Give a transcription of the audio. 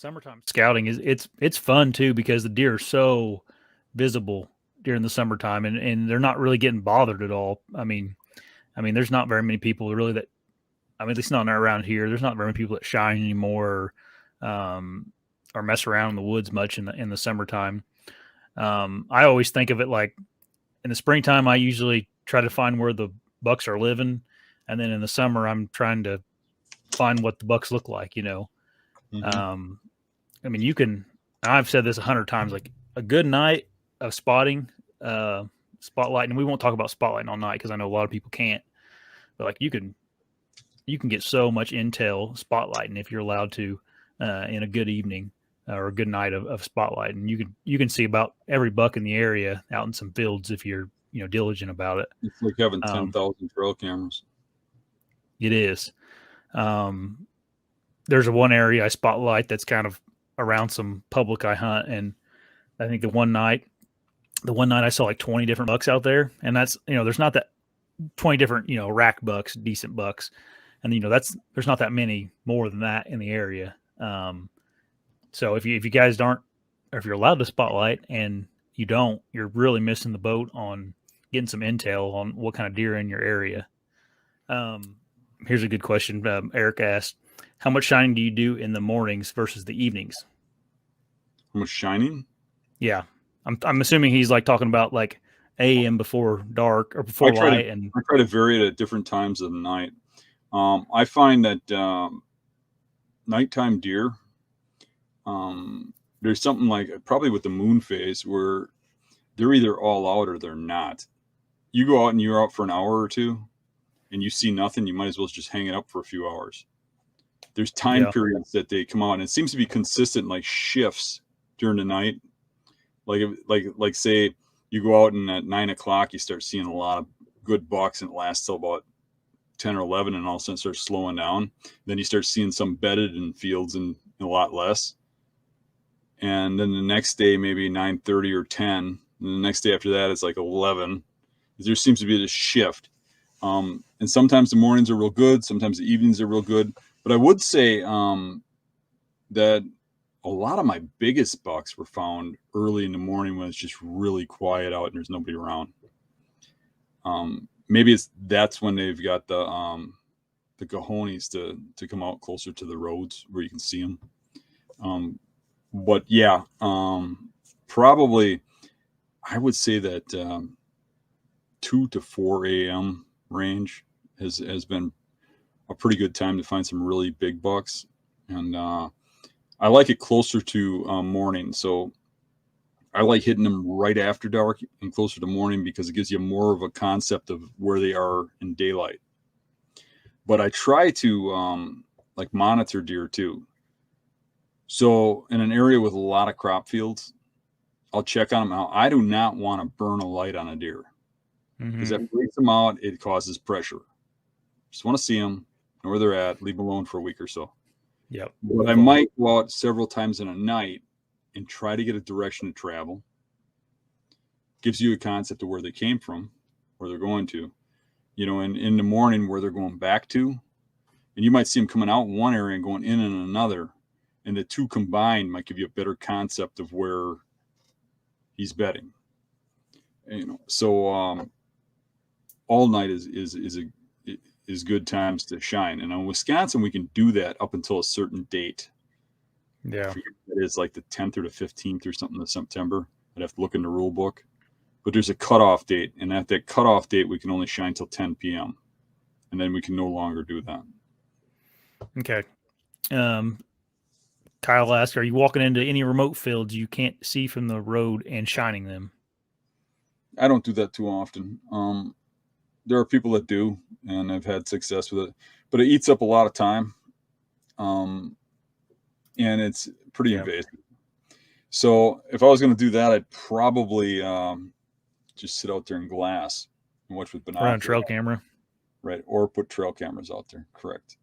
summertime scouting it's fun too because the deer are so visible during the summertime and they're not really getting bothered at all. I mean, there's not very many people really that I mean, at least not around here. There's not very many people that shine anymore, um, or mess around in the woods much in the summertime. I always think of it like in the springtime. I usually try to find where the bucks are living, and then in the summer, I'm trying to find what the bucks look like. Mm-hmm. Um, I mean, you can. I've said this 100 times. Like a good night of spotting, uh, spotlight, and we won't talk about spotlighting all night because I know a lot of people can't. But like you can get so much intel spotlighting if you're allowed to in a good evening or a good night of spotlight, and you can see about every buck in the area out in some fields if you're diligent about it. It's like having Um, 10,000 trail cameras. it is. Um, there's a one area I spotlight that's kind of around some public I hunt, and I think the one night I saw like 20 different bucks out there, and that's there's not that 20 different rack bucks, decent bucks, and that's there's not that many more than that in the area. So if you guys aren't, or if you're allowed to spotlight and you don't, you're really missing the boat on getting some intel on what kind of deer are in your area. Um, Here's a good question. Eric asked, "How much shining do you do in the mornings versus the evenings?" How much shining? Yeah, I'm assuming he's like talking about like a.m. before dark or I before try to light, and I try to vary it at different times of the night. I find that nighttime deer, there's something like probably with the moon phase where they're either all out or they're not. You go out and you're out for an hour or two and you see nothing, you might as well just hang it up for a few hours. There's time yeah, periods that they come out and it seems to be consistent, like shifts during the night. Like say you go out and at 9 o'clock you start seeing a lot of good bucks and it lasts till about 10 or 11 and all of a sudden starts slowing down. Then you start seeing some bedded in fields and a lot less. And then the next day, maybe 9:30 or 10. And the next day after that, it's like 11. There seems to be this shift. And sometimes the mornings are real good. Sometimes the evenings are real good. But I would say that a lot of my biggest bucks were found early in the morning when it's just really quiet out and there's nobody around. Maybe that's when they've got the cojones to come out closer to the roads where you can see them. But yeah, probably I would say that 2 to 4 a.m. range has been a pretty good time to find some really big bucks, and I like it closer to morning. So I like hitting them right after dark and closer to morning because it gives you more of a concept of where they are in daylight. But I try to like monitor deer too. So in an area with a lot of crop fields, I'll check on them out. I do not want to burn a light on a deer because hmm that freaks them out. It causes pressure. Just want to see them, know where they're at, leave them alone for a week or so. yep, But I move on. might go out several times in a night and try to get a direction to travel. Gives you a concept of where they came from, where they're going to, and in the morning where they're going back to. And you might see them coming out in one area and going in another. And the two combined might give you a better concept of where he's bedding. So all night is good times to shine. And in Wisconsin, we can do that up until a certain date. I Yeah. forget if it is like the 10th or the 15th or something of September. I'd have to look in the rule book. But there's a cutoff date, and at that cutoff date, we can only shine till 10 p.m. And then we can no longer do that. Okay. Um, Kyle asked, "Are you walking into any remote fields you can't see from the road and shining them?" I don't do that too often. There are people that do, and I've had success with it, but it eats up a lot of time, um, and it's pretty Yeah. invasive. So if I was going to do that, I'd probably just sit out there in glass and watch with Run a binoculars, trail camera. right? Or put trail cameras out there. Correct.